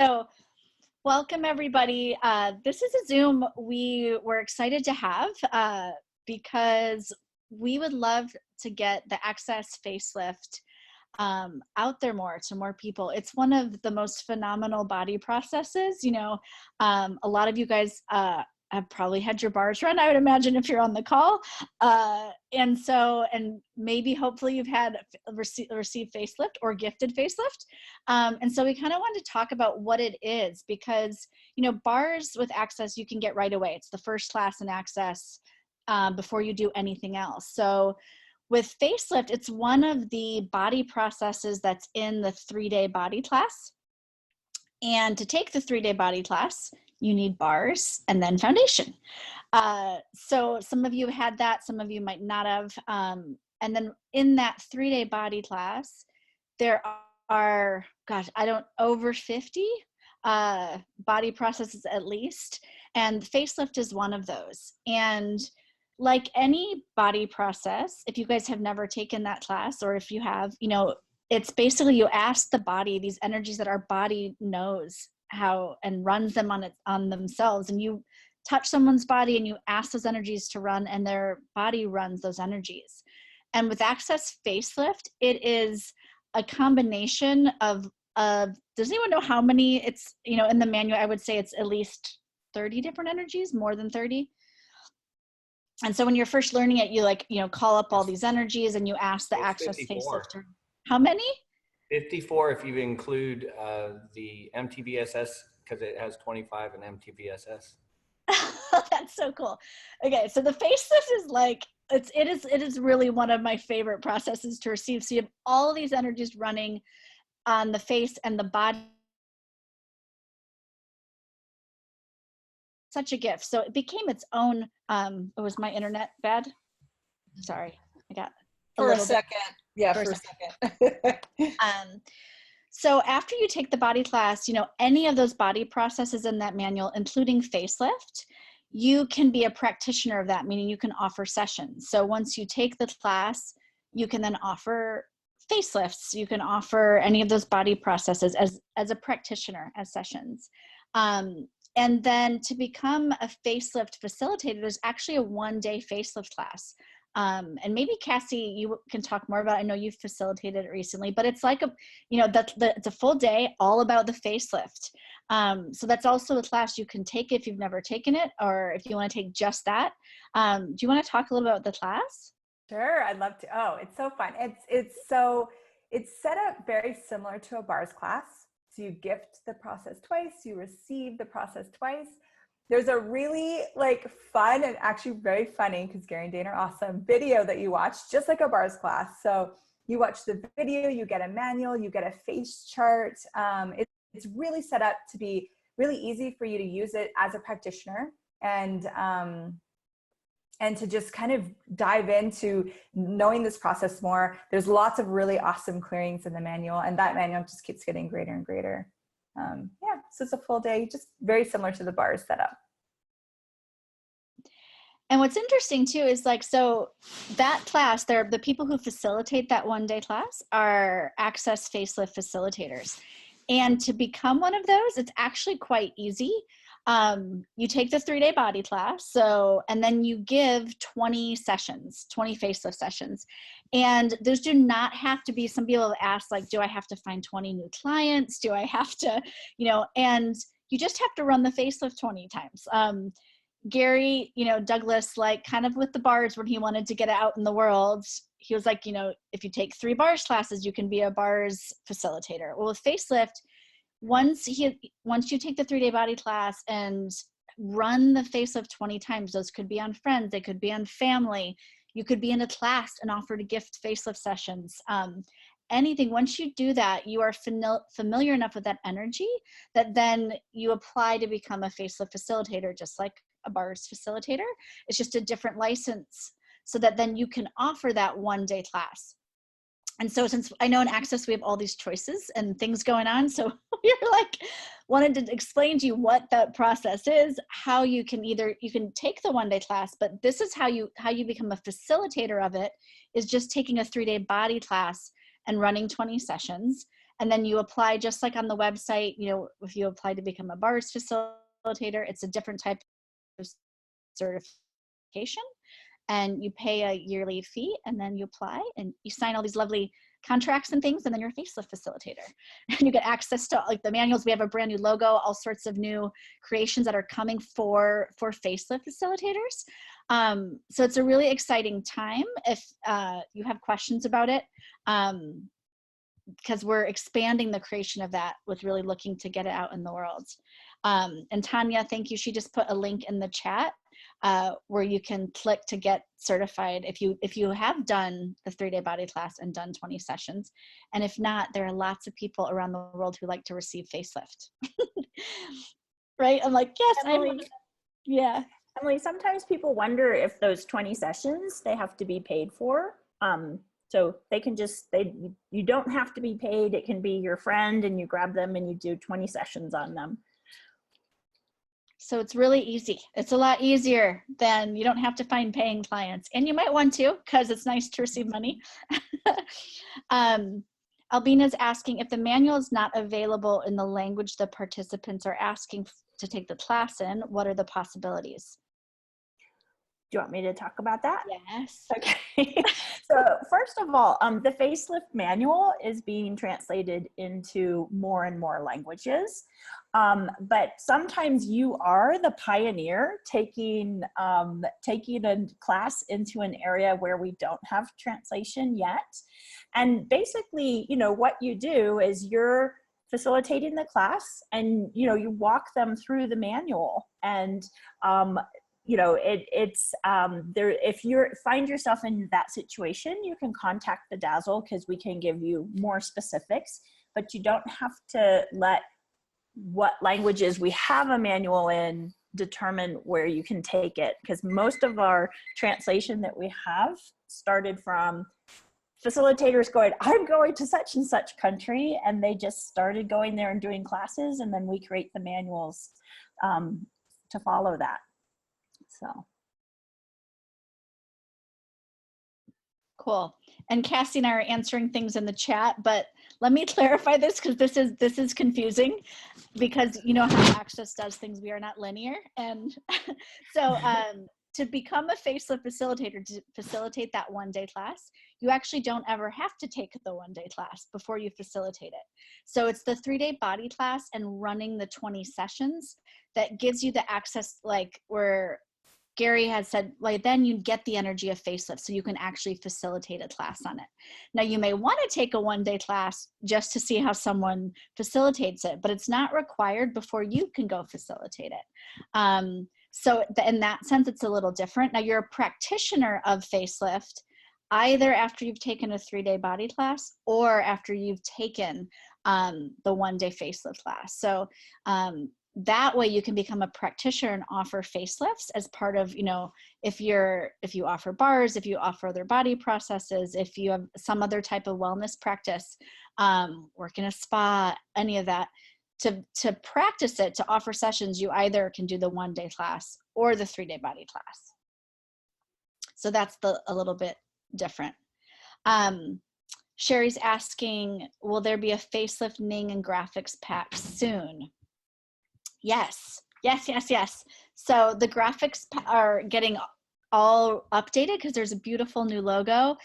So welcome everybody. This is a Zoom we were excited to have because we would love to get the Access Facelift out there more to more people. It's one of the most phenomenal body processes. A lot of you guys have probably had your bars run, I would imagine, if you're on the call. And maybe hopefully you've had received facelift or gifted facelift. And so we kind of wanted to talk about what it is, because, bars with Access, you can get right away. It's the first class in Access before you do anything else. So with Facelift, it's one of the body processes that's in the 3-day body class. And to take the 3-day body class, you need bars and then foundation. So some of you had that, some of you might not have. And then in that 3-day body class, there are, over 50 body processes at least. And Facelift is one of those. And like any body process, if you guys have never taken that class, or if you have, it's basically you ask the body these energies that our body knows how and runs them on themselves. And you touch someone's body and you ask those energies to run, and their body runs those energies. And with Access Facelift, it is a combination of does anyone know how many? It's, in the manual, I would say it's at least 30 different energies, more than 30. And so when you're first learning it, you call up all these energies and you ask the Access Facelifter. How many? 54 if you include the MTVSS, because it has 25 in MTVSS. That's so cool. Okay, so the Facelift is it is really one of my favorite processes to receive. So you have all these energies running on the face and the body. Such a gift. So it became its own. Was my internet bad? Sorry, I got for a second. Yeah, for a second. So after you take the body class, any of those body processes in that manual, including Facelift, you can be a practitioner of that, meaning you can offer sessions. So once you take the class, you can then offer facelifts. You can offer any of those body processes as a practitioner, as sessions. And then to become a facelift facilitator, there's actually a 1-day facelift class. And maybe Cassy, you can talk more about it. I know you've facilitated it recently, but it's like it's a full day all about the facelift. So that's also a class you can take if you've never taken it, or if you want to take just that. Do you want to talk a little about the class? Sure, I'd love to. Oh, it's so fun. It's set up very similar to a bars class. So you gift the process twice, you receive the process twice. There's a really fun and actually very funny, because Gary and Dana are awesome, video that you watch, just like a bars class. So you watch the video, you get a manual, you get a face chart. It's really set up to be really easy for you to use it as a practitioner, and to just kind of dive into knowing this process more. There's lots of really awesome clearings in the manual, and that manual just keeps getting greater and greater. So it's a full day, just very similar to the bars setup. And what's interesting too is so that class, the people who facilitate that 1-day class are Access Facelift facilitators. And to become one of those, it's actually quite easy. You take the 3-day body class, and then you give 20 sessions, 20 facelift sessions. And those do not have to be, some people have asked, do I have to find 20 new clients? Do I have to, and you just have to run the facelift 20 times. Gary, Douglas, kind of with the bars, when he wanted to get it out in the world, he was like, if you take 3 bars classes, you can be a bars facilitator. Well, with Facelift, once you take the 3-day body class and run the facelift 20 times, those could be on friends, they could be on family, you could be in a class and offer to gift facelift sessions. Anything, once you do that, you are familiar enough with that energy that then you apply to become a facelift facilitator, just like a bars facilitator. It's just a different license, so that then you can offer that 1-day class. And so since I know in Access we have all these choices and things going on, so we're wanted to explain to you what that process is, how you can take the 1-day class, but this is how you become a facilitator of it, is just taking a 3-day body class and running 20 sessions. And then you apply just like on the website. You know, if you apply to become a bars facilitator, it's a different type of certification, and you pay a yearly fee, and then you apply and you sign all these lovely contracts and things, and then you're a facelift facilitator. And you get access to like the manuals. We have a brand new logo, all sorts of new creations that are coming for facelift facilitators. So it's a really exciting time if you have questions about it, because we're expanding the creation of that with really looking to get it out in the world. And Tanya, thank you. She just put a link in the chat where you can click to get certified if you have done the 3-day body class and done 20 sessions. And if not, there are lots of people around the world who like to receive facelift. Right? I'm like, yes, Emily, yeah. Emily, sometimes people wonder if those 20 sessions, they have to be paid for. So they can just, you don't have to be paid. It can be your friend and you grab them and you do 20 sessions on them. So it's really easy. It's a lot easier than, you don't have to find paying clients, and you might want to, because it's nice to receive money. Albina's asking, if the manual is not available in the language the participants are asking to take the class in, what are the possibilities? Do you want me to talk about that? Yes. Okay. So first of all, the facelift manual is being translated into more and more languages. But sometimes you are the pioneer taking a class into an area where we don't have translation yet. And basically, you know, what you do is you're facilitating the class and, you know, you walk them through the manual, and you know, if you find yourself in that situation, you can contact the Dazzle, because we can give you more specifics, but you don't have to let what languages we have a manual in determine where you can take it, because most of our translation that we have started from facilitators going, I'm going to such and such country, and they just started going there and doing classes, and then we create the manuals to follow that. So cool. And Cassy and I are answering things in the chat, but let me clarify this, because this is confusing, because you know how Access does things. We are not linear. And so to become a facelift facilitator, to facilitate that 1-day class, you actually don't ever have to take the 1-day class before you facilitate it. So it's the 3-day body class and running the 20 sessions that gives you the access, like where Gary has said, like, then you get the energy of facelift, so you can actually facilitate a class on it. Now, you may want to take a 1-day class just to see how someone facilitates it, but it's not required before you can go facilitate it. So in that sense, it's a little different. Now, you're a practitioner of facelift either after you've taken a 3-day body class or after you've taken the 1-day facelift class. So that way you can become a practitioner and offer facelifts as part of, you know, if you offer bars, if you offer other body processes, if you have some other type of wellness practice, work in a spa, any of that, to practice it, to offer sessions, you either can do the 1-day class or the 3-day body class. So that's a little bit different. Sherry's asking, will there be a facelift Ning and graphics pack soon? Yes. So the graphics are getting all updated because there's a beautiful new logo.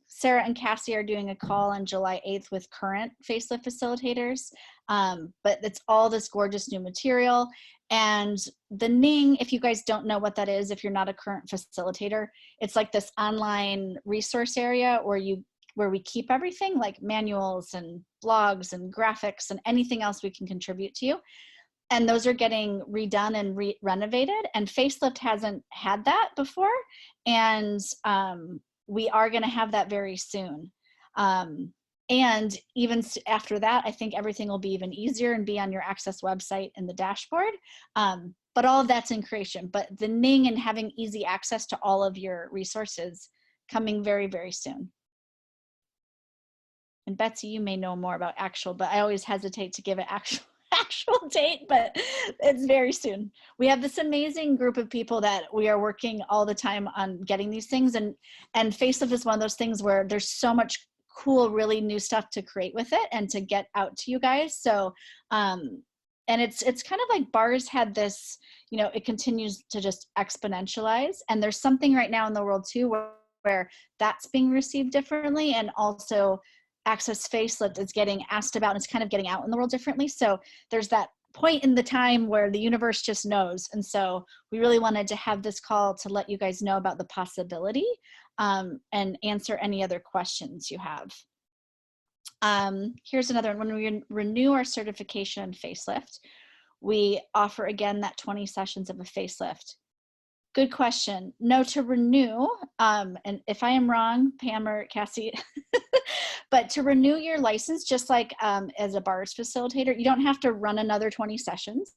Sarah and Cassy are doing a call on July 8th with current facelift facilitators, but it's all this gorgeous new material. And the Ning, if you guys don't know what that is, if you're not a current facilitator, it's like this online resource area where we keep everything, like manuals and blogs and graphics and anything else we can contribute to you. And those are getting redone and renovated, and Facelift hasn't had that before. And we are gonna have that very soon. And even after that, I think everything will be even easier and be on your Access website in the dashboard. But all of that's in creation. But the Ning and having easy access to all of your resources coming very, very soon. And Betsy, you may know more about actual, but I always hesitate to give it actual date, but it's very soon. We have this amazing group of people that we are working all the time on getting these things, and Facelift is one of those things where there's so much cool, really new stuff to create with it and to get out to you guys. So, and it's kind of like bars had this, you know, it continues to just exponentialize. And there's something right now in the world too, where that's being received differently. And also Access Facelift is getting asked about, and it's kind of getting out in the world differently. So there's that point in the time where the universe just knows. And so we really wanted to have this call to let you guys know about the possibility, and answer any other questions you have. Here's another one. When we renew our certification in Facelift, we offer again that 20 sessions of a facelift. Good question. No, to renew, and if I am wrong, Pam or Cassy, but to renew your license, just like as a bars facilitator, you don't have to run another 20 sessions.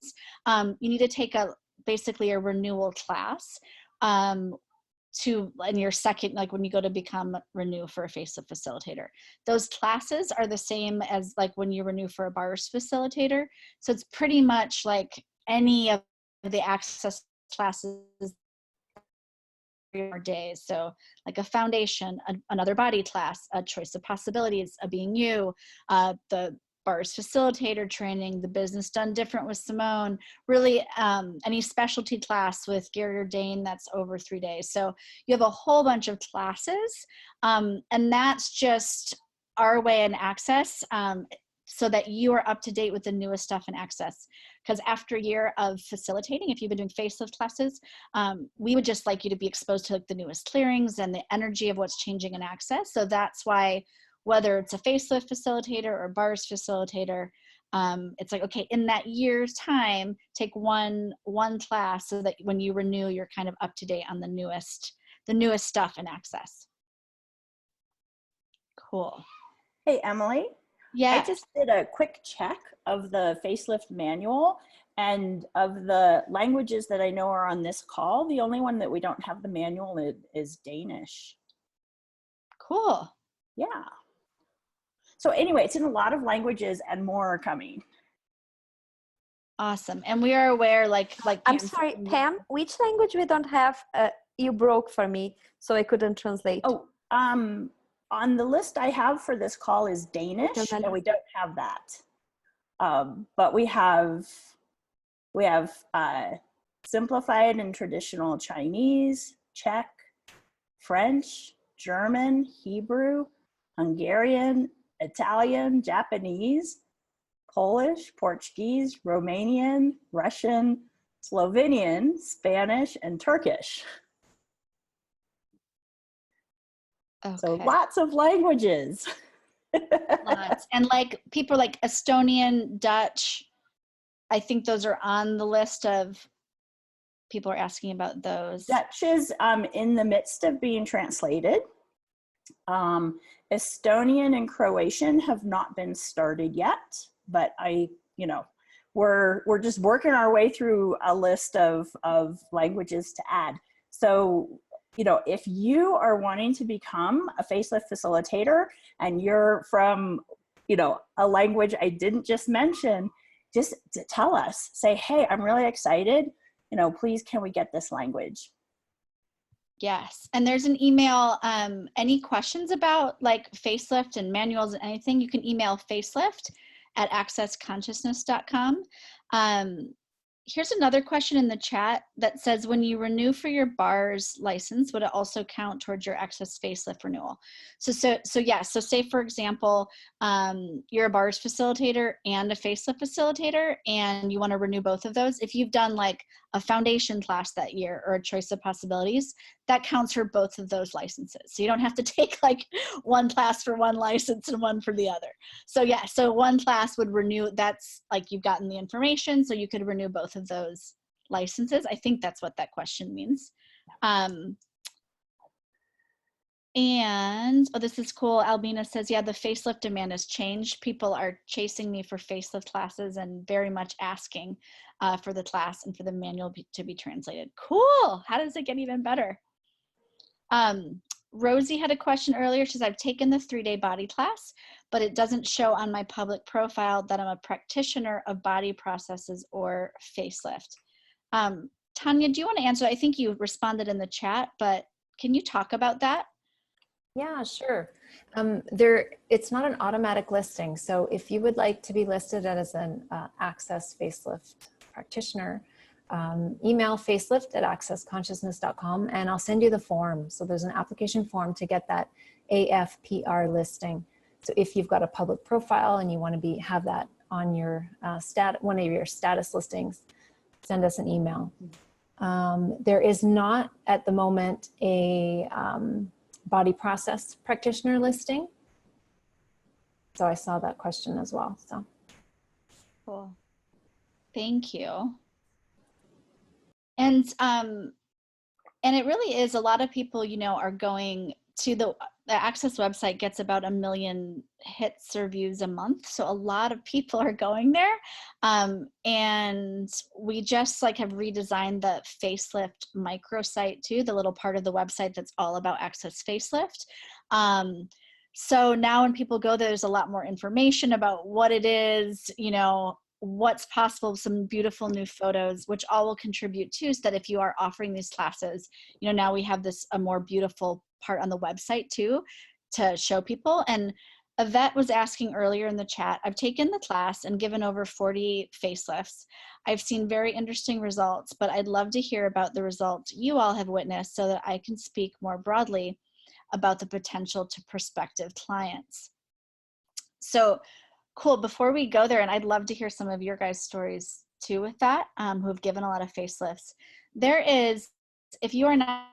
You need to take basically a renewal class in your second, like when you go to become renew for a facelift facilitator. Those classes are the same as like when you renew for a bars facilitator. So it's pretty much like any of the access classes more days. So like a foundation, another body class, a choice of possibilities, a being you, the bars facilitator training, the business done different with Simone, really any specialty class with Gary or Dane that's over 3 days. So you have a whole bunch of classes, and that's just our way in Access, so that you are up to date with the newest stuff in Access. Because after a year of facilitating, if you've been doing facelift classes, we would just like you to be exposed to like the newest clearings and the energy of what's changing in Access. So that's why, whether it's a facelift facilitator or bars facilitator, it's like, okay, in that year's time, take one class so that when you renew, you're kind of up to date on the newest stuff in Access. Cool. Hey, Emily. Yeah. I just did a quick check of the facelift manual, and of the languages that I know are on this call, the only one that we don't have the manual is Danish. Cool. Yeah. So anyway, it's in a lot of languages and more are coming. Awesome. And we are aware, like I'm sorry, Pam, which language we don't have? You broke for me, so I couldn't translate. Oh, on the list I have for this call is Danish, and we don't have that. But we have simplified and traditional Chinese, Czech, French, German, Hebrew, Hungarian, Italian, Japanese, Polish, Portuguese, Romanian, Russian, Slovenian, Spanish, and Turkish. Okay. So lots of languages. Lots. And like people like Estonian, Dutch, I think those are on the list of people are asking about those. Dutch is in the midst of being translated. Estonian and Croatian have not been started yet, but we're just working our way through a list of languages to add. So, if you are wanting to become a facelift facilitator and you're from, a language I didn't just mention, just to tell us, say, hey, I'm really excited. Please, can we get this language? Yes. And there's an email, any questions about like facelift and manuals and anything, you can email facelift@accessconsciousness.com. Here's another question in the chat that says, when you renew for your bars license, would it also count towards your Access Facelift renewal? So yeah, so say for example, you're a bars facilitator and a facelift facilitator, and you want to renew both of those. If you've done like a foundation class that year or a choice of possibilities, that counts for both of those licenses. So you don't have to take like one class for one license and one for the other. So yeah, so one class would renew, that's like you've gotten the information, so you could renew both of those licenses. I think that's what that question means. And, oh, this is cool. Albina says, yeah, the facelift demand has changed. People are chasing me for facelift classes and very much asking for the class and for the manual to be translated. Cool. How does it get even better? Rosie had a question earlier. She says, I've taken the 3-day body class, but it doesn't show on my public profile that I'm a practitioner of body processes or facelift. Tanya, do you want to answer? I think you responded in the chat, but can you talk about that? Yeah, sure. It's not an automatic listing. So if you would like to be listed as an Access Facelift practitioner, email facelift@accessconsciousness.com and I'll send you the form. So there's an application form to get that AFPR listing. So if you've got a public profile and you want to have that on your one of your status listings, send us an email. There is not at the moment a body process practitioner listing. So I saw that question as well. So cool. Thank you. And it really is, a lot of people, you know, are going to the Access website gets about 1 million hits or views a month. So a lot of people are going there. And we just like have redesigned the Facelift microsite too, the little part of the website that's all about Access Facelift. So now when people go there, there's a lot more information about what it is, you know, what's possible, some beautiful new photos, which all will contribute too, so that if you are offering these classes, you know, now we have a more beautiful part on the website too, to show people. And Yvette was asking earlier in the chat, I've taken the class and given over 40 facelifts. I've seen very interesting results, but I'd love to hear about the results you all have witnessed so that I can speak more broadly about the potential to prospective clients. So cool, before we go there, and I'd love to hear some of your guys' stories too with that, who have given a lot of facelifts. There is, if you are not,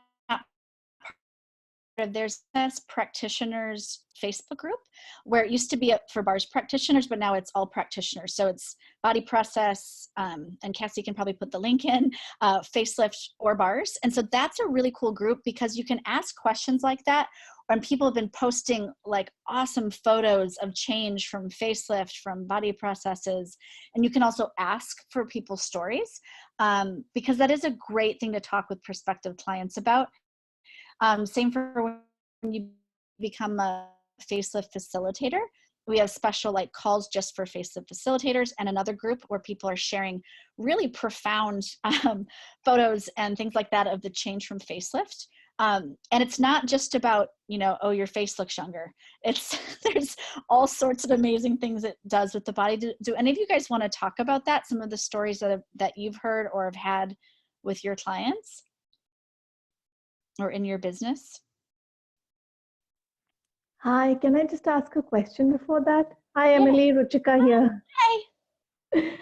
there's this practitioners Facebook group where it used to be for bars practitioners, but now it's all practitioners. So it's body process, and Cassy can probably put the link in, facelift or bars. And so that's a really cool group because you can ask questions like that. And people have been posting like awesome photos of change from facelift, from body processes. And you can also ask for people's stories, because that is a great thing to talk with prospective clients about. Same for when you become a facelift facilitator. We have special like calls just for facelift facilitators, and another group where people are sharing really profound photos and things like that of the change from facelift. And it's not just about, you know, oh, your face looks younger. There's all sorts of amazing things it does with the body. Do any of you guys want to talk about that? Some of the stories that you've heard or have had with your clients or in your business? Hi, can I just ask a question before that? Hi, Emily, yeah. Ruchika here. Hey.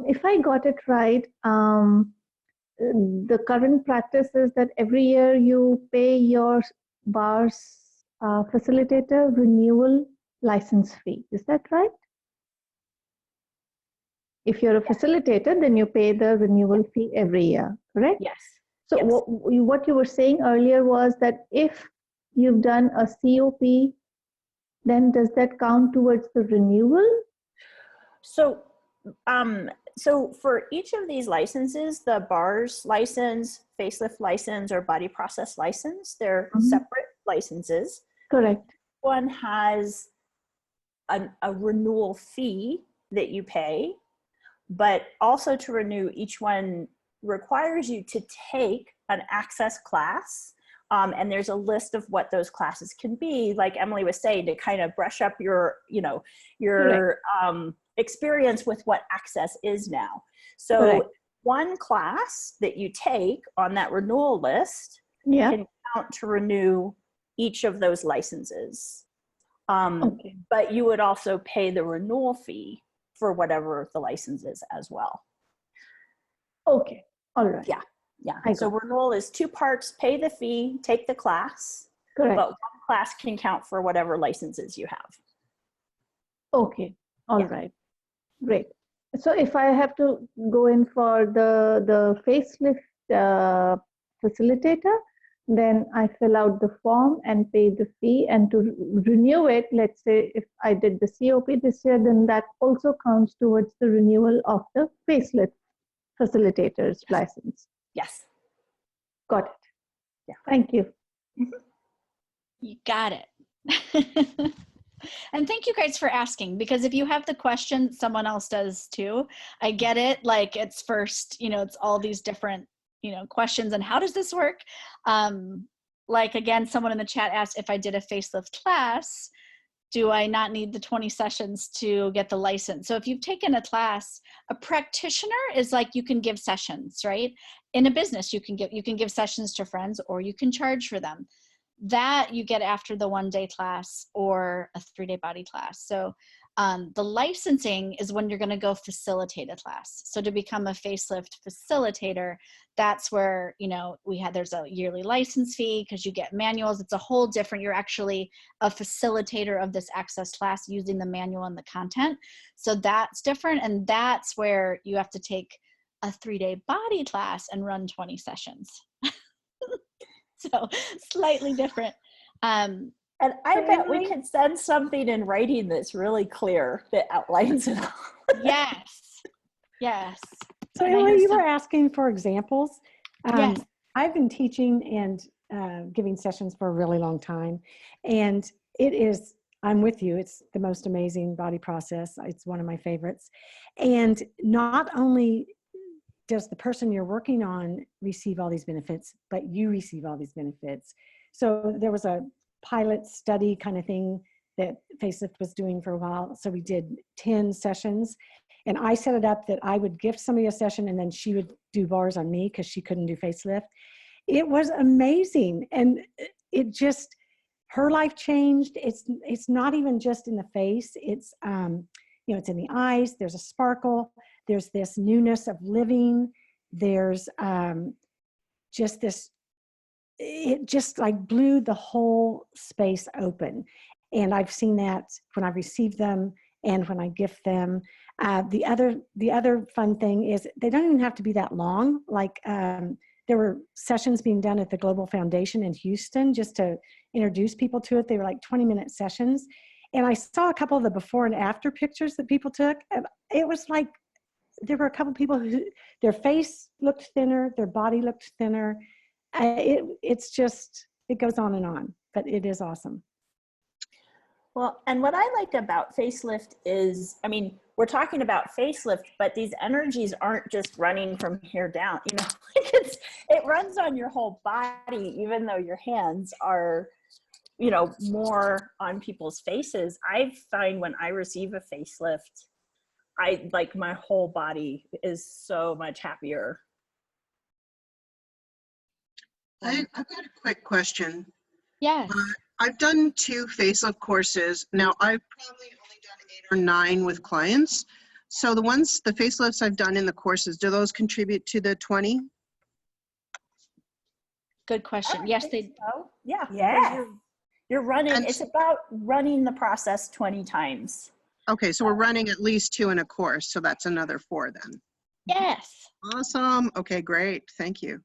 If I got it right, the current practice is that every year you pay your bar's facilitator renewal license fee. Is that right? If you're a facilitator, then you pay the renewal fee every year, correct? Yes. So yes. What you were saying earlier was that if you've done a COP, then does that count towards the renewal? So, so for each of these licenses, the bars license, facelift license, or body process license, they're separate licenses. Correct. One has a renewal fee that you pay, but also to renew, each one requires you to take an access class. And there's a list of what those classes can be, like Emily was saying, to kind of brush up your, your experience with what access is now. So one class that you take on that renewal list can count to renew each of those licenses. But you would also pay the renewal fee for whatever the license is as well. Okay, all right. Yeah. Yeah, so renewal is 2 parts: pay the fee, take the class. Correct. But one class can count for whatever licenses you have. Okay, all right, great. So if I have to go in for the facelift facilitator, then I fill out the form and pay the fee, and to renew it, let's say if I did the COP this year, then that also counts towards the renewal of the facelift facilitator's license. Yes. Got it. Yeah. Thank you. You got it. And thank you guys for asking, because if you have the question, someone else does too. I get it. Like it's first, it's all these different, questions and how does this work? like, again, someone in the chat asked if I did a facelift class, do I not need the 20 sessions to get the license? So if you've taken a class, a practitioner is like, you can give sessions, right? In a business, you can give sessions to friends, or you can charge for them. That you get after the 1-day class or a 3-day body class. So the licensing is when you're going to go facilitate a class. So to become a facelift facilitator, that's where, you know, there's a yearly license fee because you get manuals. It's a whole different, you're actually a facilitator of this access class using the manual and the content. So that's different. And that's where you have to take a 3-day body class and run 20 sessions. So slightly different. And I bet we could send something in writing that's really clear that outlines it all. Yes. Yes. So Emily, you were asking for examples. Yes. I've been teaching and giving sessions for a really long time. And it is, I'm with you, it's the most amazing body process. It's one of my favorites. And not only does the person you're working on receive all these benefits, but you receive all these benefits. So there was a pilot study kind of thing that Facelift was doing for a while. So we did 10 sessions, and I set it up that I would gift somebody a session and then she would do bars on me because she couldn't do Facelift. It was amazing. And it just, her life changed. It's not even just in the face. It's, you know, it's in the eyes. There's a sparkle. There's this newness of living. There's just this, it just like blew the whole space open. And I've seen that when I receive them and when I gift them. The other fun thing is they don't even have to be that long. Like there were sessions being done at the Global Foundation in Houston just to introduce people to it. They were like 20-minute sessions. And I saw a couple of the before and after pictures that people took. And it was like, there were a couple of people who, their face looked thinner, their body looked thinner. It's just, it goes on, but it is awesome. Well, and what I like about Facelift is, I mean, we're talking about Facelift, but these energies aren't just running from here down, you know, like it runs on your whole body, even though your hands are, you know, more on people's faces. I find when I receive a Facelift, I like my whole body is so much happier. I've got a quick question. Yes. I've done 2 facelift courses. Now I've probably only done 8 or 9 with clients. So the facelifts I've done in the courses, do those contribute to the 20? Good question. Yes, they so. Yeah. Yeah. You're running, And it's about running the process 20 times. okay, so we're running at least 2 in a course. So that's another 4 then. Yes. Awesome. Okay, great. Thank you.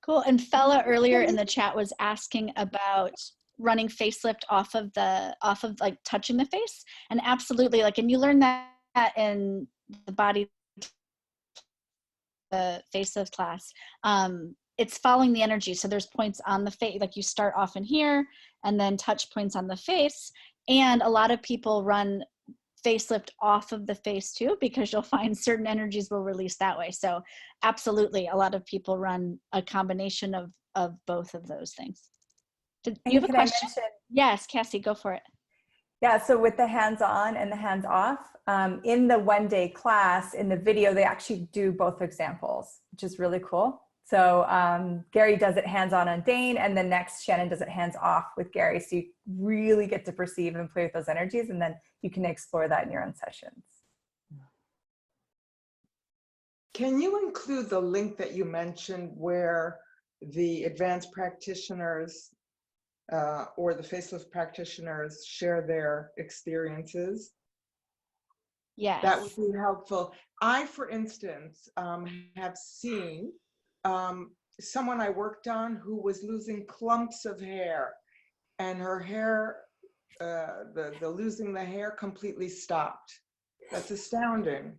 Cool. And Fella earlier in the chat was asking about running Facelift off of like touching the face. And absolutely, like, and you learn that in the body, the Facelift class. It's following the energy. So there's points on the face, like you start off in here and then touch points on the face. And a lot of people run Facelift off of the face too, because you'll find certain energies will release that way. So absolutely, a lot of people run a combination of both of those things. Did you have a question? Yes, Cassie, go for it. Yeah, so with the hands-on and the hands-off, in the 1-day class, in the video, they actually do both examples, which is really cool. So Gary does it hands-on on Dane, and then next Shannon does it hands-off with Gary. So you really get to perceive and play with those energies, and then you can explore that in your own sessions. Can you include the link that you mentioned where the advanced practitioners or the facelift practitioners share their experiences? Yes. That would be helpful. I, for instance, have seen someone I worked on who was losing clumps of hair, and her hair, the losing the hair completely stopped. That's astounding.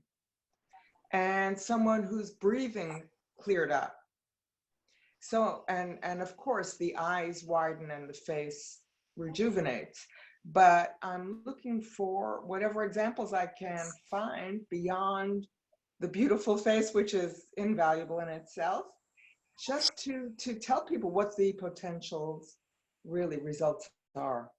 And someone whose breathing cleared up. So, and of course the eyes widen and the face rejuvenates. But I'm looking for whatever examples I can find beyond the beautiful face, which is invaluable in itself, just to tell people what the potentials really results are.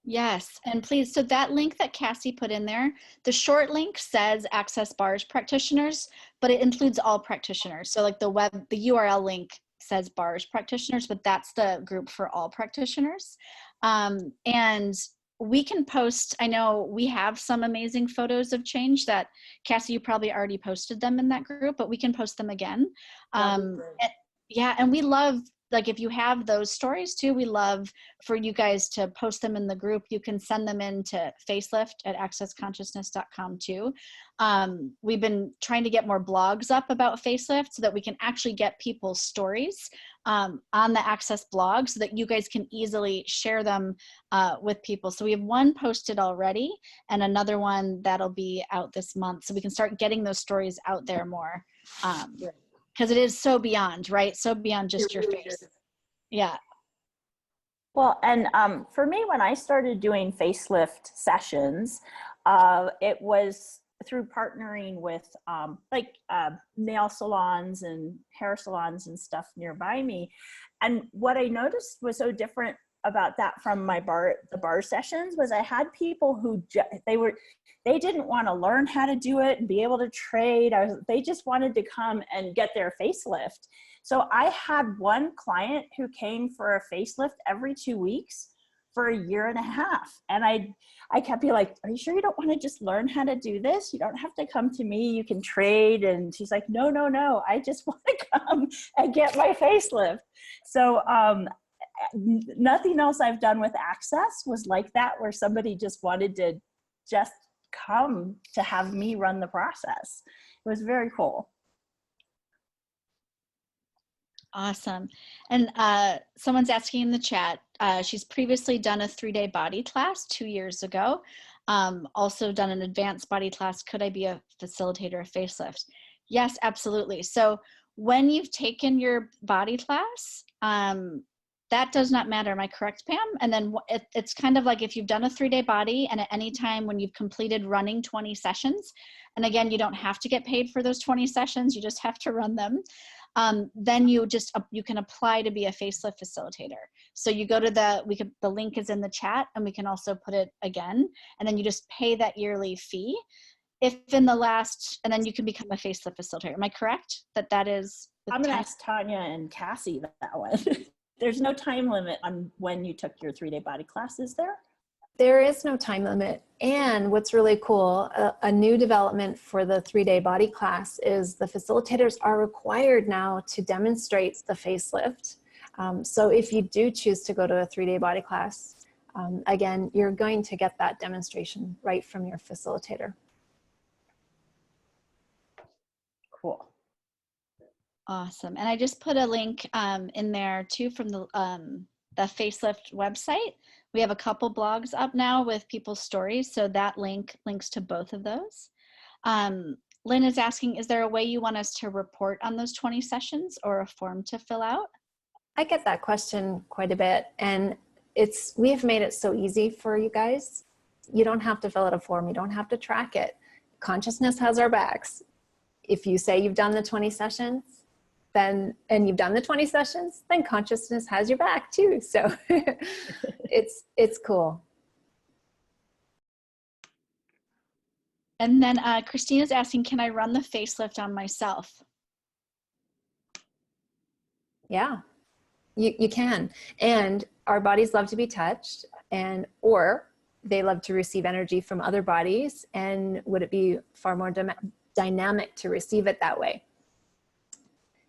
Yes, and please, so that link that Cassy put in there, the short link says Access Bars practitioners, but it includes all practitioners. So like the URL link says Bars practitioners, but that's the group for all practitioners. And we can post, I know we have some amazing photos of change that, Cassy, you probably already posted them in that group, but we can post them again. Yeah, and we love, like if you have those stories too, we love for you guys to post them in the group. You can send them in to facelift@accessconsciousness.com too. We've been trying to get more blogs up about facelift so that we can actually get people's stories on the Access blog so that you guys can easily share them with people. So we have one posted already and another one that'll be out this month. So we can start getting those stories out there more. Because it is so beyond, right? So beyond just your face. Yeah. Well, and for me, when I started doing facelift sessions, it was through partnering with nail salons and hair salons and stuff nearby me. And what I noticed was so different about that from the bar sessions was I had people who they didn't want to learn how to do it and be able to trade. They just wanted to come and get their facelift. So I had one client who came for a facelift every 2 weeks for a year and a half. And I kept being like, are you sure you don't want to just learn how to do this? You don't have to come to me, you can trade. And she's like, no, I just want to come and get my facelift. So nothing else I've done with Access was like that, where somebody just wanted to just come to have me run the process. It was very cool. Awesome. And someone's asking in the chat, she's previously done a 3-day body class 2 years ago. Also done an advanced body class. Could I be a facilitator of facelift? Yes, absolutely. So when you've taken your body class, that does not matter. Am I correct, Pam? And then it's kind of like if you've done a 3-day body and at any time when you've completed running 20 sessions, and again, you don't have to get paid for those 20 sessions, you just have to run them. Then you can apply to be a facelift facilitator. So you go to the link is in the chat and we can also put it again. And then you just pay that yearly fee. And then you can become a facelift facilitator. Am I correct that is? I'm gonna ask Tanya and Cassy that one. There's no time limit on when you took your 3-day body class, is there? There is no time limit. And what's really cool, a new development for the 3-day body class is the facilitators are required now to demonstrate the facelift. So if you do choose to go to a 3-day body class, again, you're going to get that demonstration right from your facilitator. Cool. Awesome. And I just put a link in there too from the Facelift website. We have a couple blogs up now with people's stories. So that links to both of those. Lynn is asking, is there a way you want us to report on those 20 sessions or a form to fill out? I get that question quite a bit. And we have made it so easy for you guys. You don't have to fill out a form. You don't have to track it. Consciousness has our backs. If you say you've done the 20 sessions, and you've done the 20 sessions, then consciousness has your back too. So it's cool. And then Christina's asking, can I run the facelift on myself? Yeah, you can. And our bodies love to be touched, or they love to receive energy from other bodies. And would it be far more dynamic to receive it that way?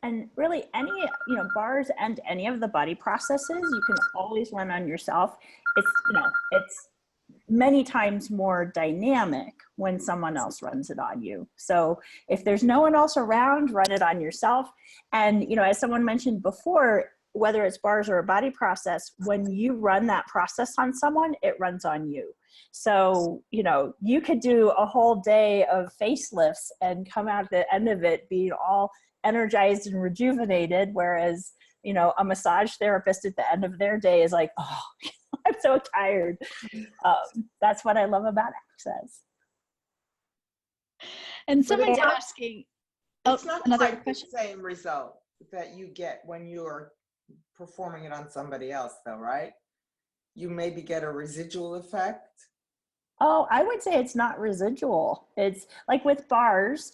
And really any, bars and any of the body processes, you can always run on yourself. It's many times more dynamic when someone else runs it on you. So if there's no one else around, run it on yourself. And, as someone mentioned before, whether it's bars or a body process, when you run that process on someone, it runs on you. So, you could do a whole day of facelifts and come out at the end of it being all energized and rejuvenated, whereas a massage therapist at the end of their day is like, oh, I'm so tired. That's what I love about Access. And someone's asking, Oh, It's not another quite the question. same result that you get when you're performing it on somebody else, though, right? You maybe get a residual effect. Oh, I would say it's not residual. It's like with bars.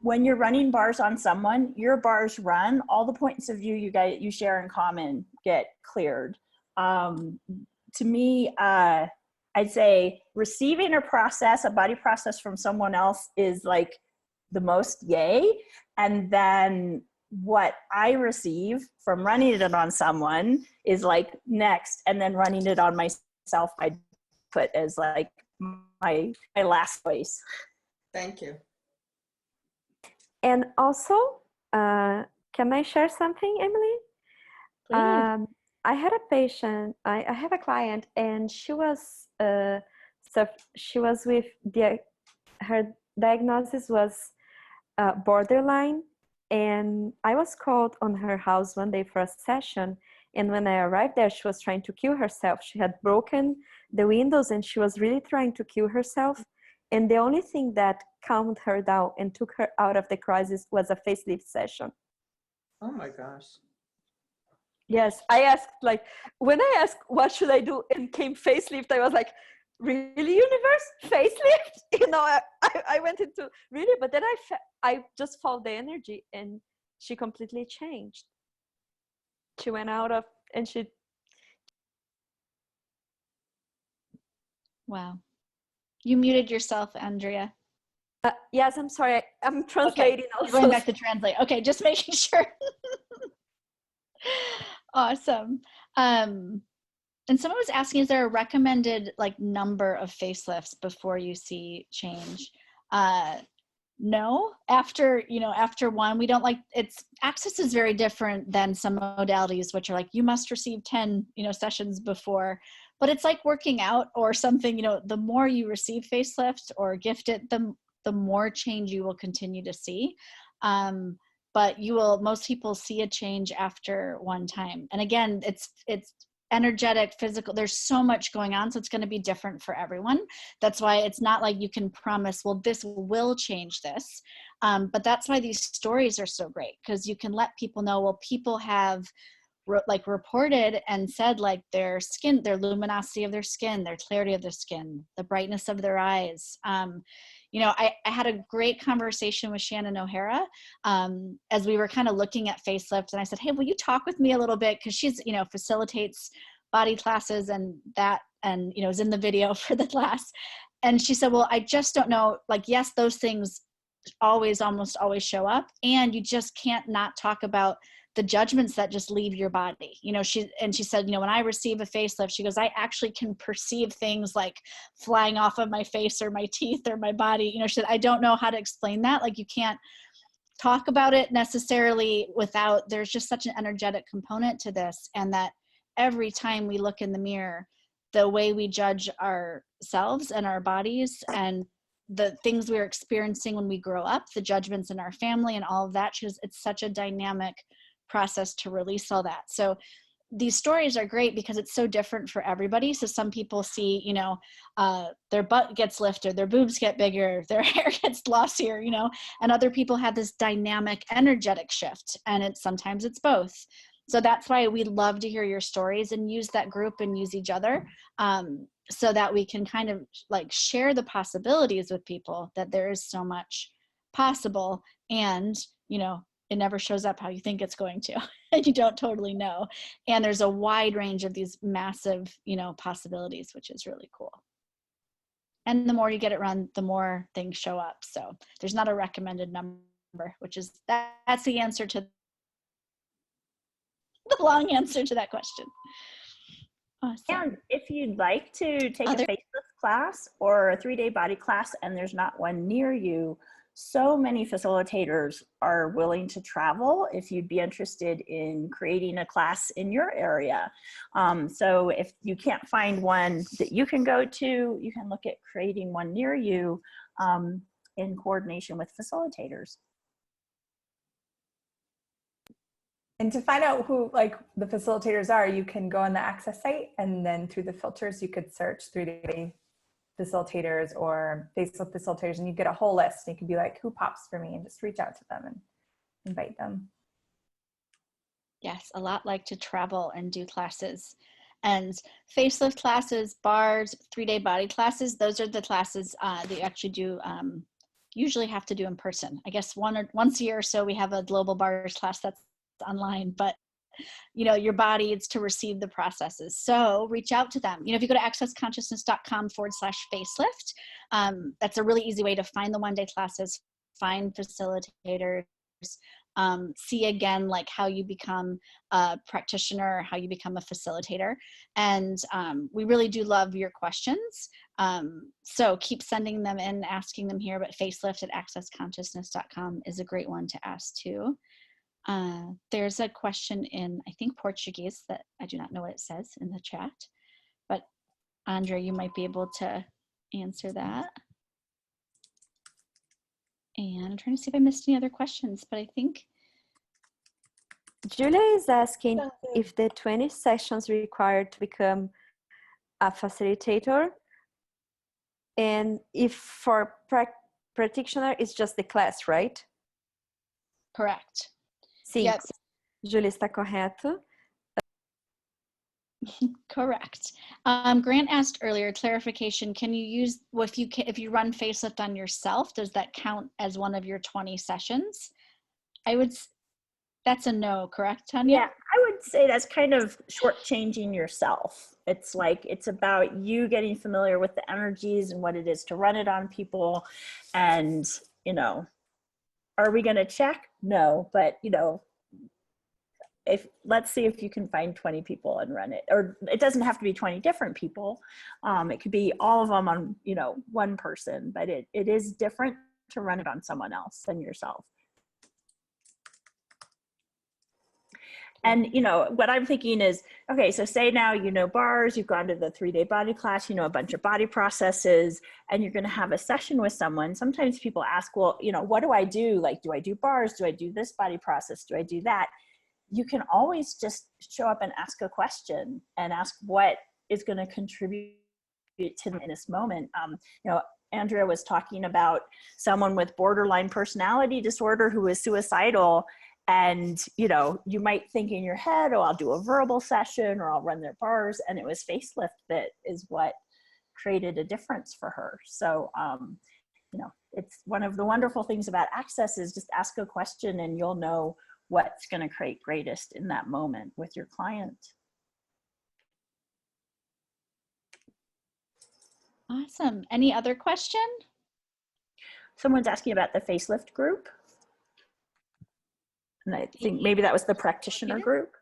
When you're running bars on someone, your bars run, all the points of view you share in common get cleared. To me, I'd say receiving a body process from someone else is like the most yay. And then what I receive from running it on someone is like next, and then running it on myself, I put as like my last choice. Thank you. And also, can I share something, Emily? Please. I had a patient, I have a client, and she was with her diagnosis was borderline, and I was called on her house one day for a session, and when I arrived there, she was trying to kill herself. She had broken the windows and she was really trying to kill herself, and the only thing that calmed her down and took her out of the crisis was a facelift session. Oh my gosh. Yes, I asked, like, when I asked what should I do and came facelift, I was like, really, universe, facelift? You know, I went into really, but then I just felt the energy and she completely changed. She went out of, and she. Wow. You muted yourself, Andrea. Yes, I'm sorry. I'm translating You're also. going back to translate. Okay, just making sure. Awesome. And someone was asking, is there a recommended like number of facelifts before you see change? No, after one, we don't like, access is very different than some modalities, which are like, you must receive 10, sessions before, but it's like working out or something, the more you receive facelift or gift it, the more change you will continue to see. But most people see a change after one time. And again, it's energetic, physical, there's so much going on, so it's going to be different for everyone. That's why it's not like you can promise, well, this will change this. But that's why these stories are so great, because you can let people know, well, people have reported and said like their skin, their luminosity of their skin, their clarity of their skin, the brightness of their eyes. I had a great conversation with Shannon O'Hara as we were kind of looking at facelift, and I said, hey, will you talk with me a little bit? Because she's, facilitates body classes and is in the video for the class. And she said, well, I just don't know, like, yes, those things almost always show up, and you just can't not talk about the judgments that just leave your body. She said, when I receive a facelift, she goes, I actually can perceive things like flying off of my face or my teeth or my body. She said, I don't know how to explain that. Like, you can't talk about it necessarily without, there's just such an energetic component to this. And that every time we look in the mirror, the way we judge ourselves and our bodies and the things we're experiencing when we grow up, the judgments in our family and all of that, it's such a dynamic process to release all that. So these stories are great because it's so different for everybody. So some people see, their butt gets lifted, their boobs get bigger, their hair gets glossier, and other people have this dynamic, energetic shift, and sometimes it's both. So that's why we love to hear your stories and use that group and use each other, so that we can kind of like share the possibilities with people, that there is so much possible, and it never shows up how you think it's going to, and you don't totally know. And there's a wide range of these massive, possibilities, which is really cool. And the more you get it run, the more things show up. So there's not a recommended number, that's the answer to the long answer to that question. Awesome. And if you'd like to take a facelift class or a 3-day body class and there's not one near you, so many facilitators are willing to travel if you'd be interested in creating a class in your area. So if you can't find one that you can go to, you can look at creating one near you in coordination with facilitators. And to find out who like the facilitators are, you can go on the Access site, and then through the filters, you could search 3-day facilitators or facelift facilitators, and you get a whole list. And you can be like, who pops for me, and just reach out to them and invite them. Yes, a lot like to travel and do classes. And facelift classes, bars, 3-day body classes, those are the classes that you actually do, usually have to do in person. I guess once a year or so we have a global bars class that's online, but you know, your body is to receive the processes. So reach out to them. You know, if you go to accessconsciousness.com/facelift, that's a really easy way to find the 1-day classes, find facilitators, see again, like how you become a practitioner, how you become a facilitator. And we really do love your questions. So keep sending them in, asking them here, but facelift@accessconsciousness.com is a great one to ask too. There's a question in, I think, Portuguese that I do not know what it says in the chat, but Andrea, you might be able to answer that. And I'm trying to see if I missed any other questions, but I think. Julia is asking if the 20 sessions required to become a facilitator, and if for practitioner it's just the class, right? Correct. Sim, Yep. Julia está correto. Correct. Grant asked earlier, clarification, can you use, well, if you run facelift on yourself, does that count as one of your 20 sessions? That's a no, correct, Tanya? Yeah, I would say that's kind of shortchanging yourself. It's like, it's about you getting familiar with the energies and what it is to run it on people. And, you know, are we going to check? No, but, you know, let's see if you can find 20 people and run it. Or it doesn't have to be 20 different people. It could be all of them on, you know, one person, but it is different to run it on someone else than yourself. And, you know, what I'm thinking is, okay, so say now, you know, bars, you've gone to the 3-day body class, you know, a bunch of body processes, and you're going to have a session with someone. Sometimes people ask, well, you know, what do I do? Like, do I do bars? Do I do this body process? Do I do that? You can always just show up and ask a question and ask what is going to contribute to them in this moment. You know, Andrea was talking about someone with borderline personality disorder who is suicidal. And, you know, you might think in your head, oh, I'll do a verbal session or I'll run their bars. And it was facelift that is what created a difference for her. So, you know, it's one of the wonderful things about Access is just ask a question and you'll know what's going to create greatest in that moment with your client. Awesome. Any other question? Someone's asking about the facelift group. And I think maybe that was the practitioner group.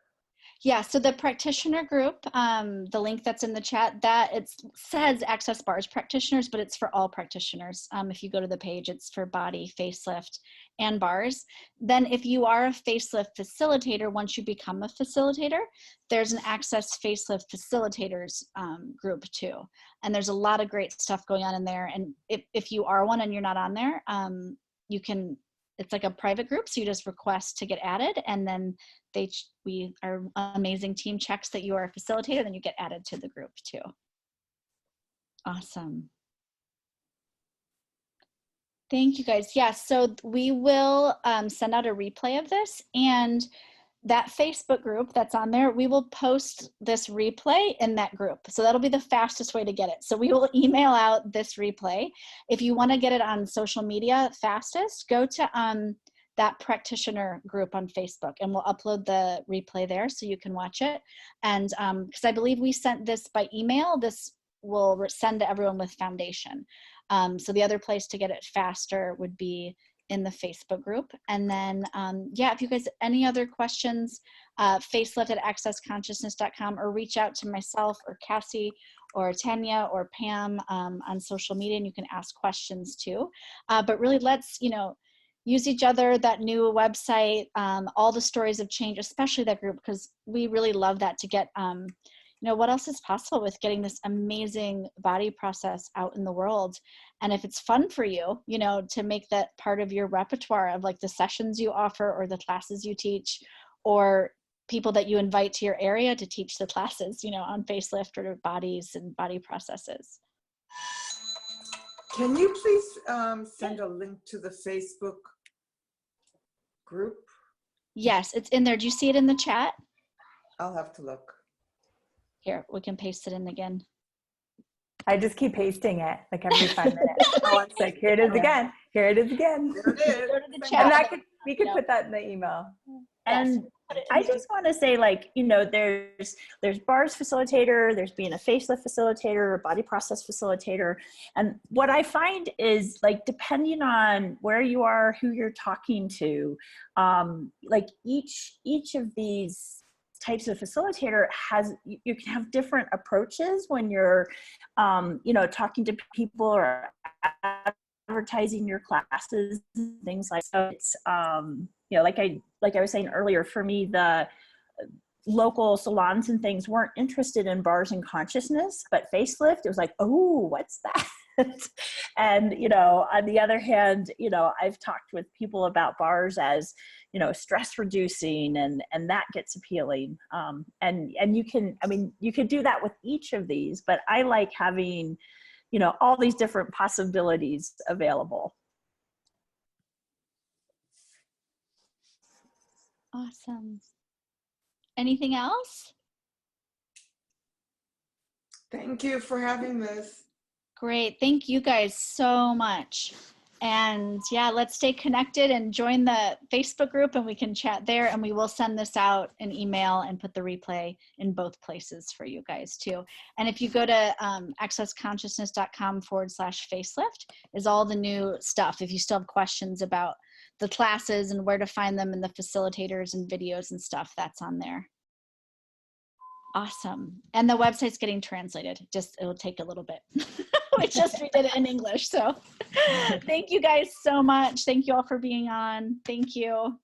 Yeah, so the practitioner group, the link that's in the chat, that it says Access Bars Practitioners, but it's for all practitioners. If you go to the page, it's for body, facelift, and bars. Then if you are a facelift facilitator, once you become a facilitator, there's an Access Facelift Facilitators group too. And there's a lot of great stuff going on in there. And if you are one and you're not on there, you can, it's like a private group, so you just request to get added, and then our amazing team checks that you are a facilitator, then you get added to the group too. Awesome. Thank you guys. Yeah, so we will send out a replay of this, and that Facebook group that's on there, we will post this replay in that group. So that'll be the fastest way to get it. So we will email out this replay. If you want to get it on social media fastest, go to that practitioner group on Facebook, and we'll upload the replay there so you can watch it. And because I believe we sent this by email, this will send to everyone with Foundation. So the other place to get it faster would be in the Facebook group. And then, yeah, if you guys, any other questions, facelift@accessconsciousness.com, or reach out to myself or Cassy or Tanya or Pam on social media, and you can ask questions too. But really, let's, you know, use each other, that new website, all the stories of change, especially that group, because we really love that to get, you know, what else is possible with getting this amazing body process out in the world. And if it's fun for you, you know, to make that part of your repertoire of like the sessions you offer or the classes you teach, or people that you invite to your area to teach the classes, you know, on facelift or bodies and body processes. Can you please send a link to the Facebook group? Yes, it's in there. Do you see it in the chat? I'll have to look. Here, we can paste it in again. I just keep pasting it like every 5 minutes. Oh, it's like, here it is again. Here it is again. There it is. Go to the chat. And that we could put that in the email. And I just want to say, like, you know, there's bars facilitator, there's being a facelift facilitator, a body process facilitator. And what I find is, like, depending on where you are, who you're talking to, like each of these types of facilitator has, you can have different approaches when you're, you know, talking to people or advertising your classes, things like that. So it's, you know, like I was saying earlier, for me, the local salons and things weren't interested in bars and consciousness, but facelift, it was like, oh, what's that? And, you know, on the other hand, you know, I've talked with people about bars as, you know, stress reducing, and that gets appealing. And you can, I mean, you could do that with each of these, but I like having, you know, all these different possibilities available. Awesome. Anything else? Thank you for having this. Great. Thank you guys so much. And yeah, let's stay connected and join the Facebook group, and we can chat there, and we will send this out an email and put the replay in both places for you guys too. And if you go to accessconsciousness.com/facelift is all the new stuff. If you still have questions about the classes and where to find them and the facilitators and videos and stuff, that's on there. Awesome. And the website's getting translated. Just, it'll take a little bit. We just redid it in English. So thank you guys so much. Thank you all for being on. Thank you.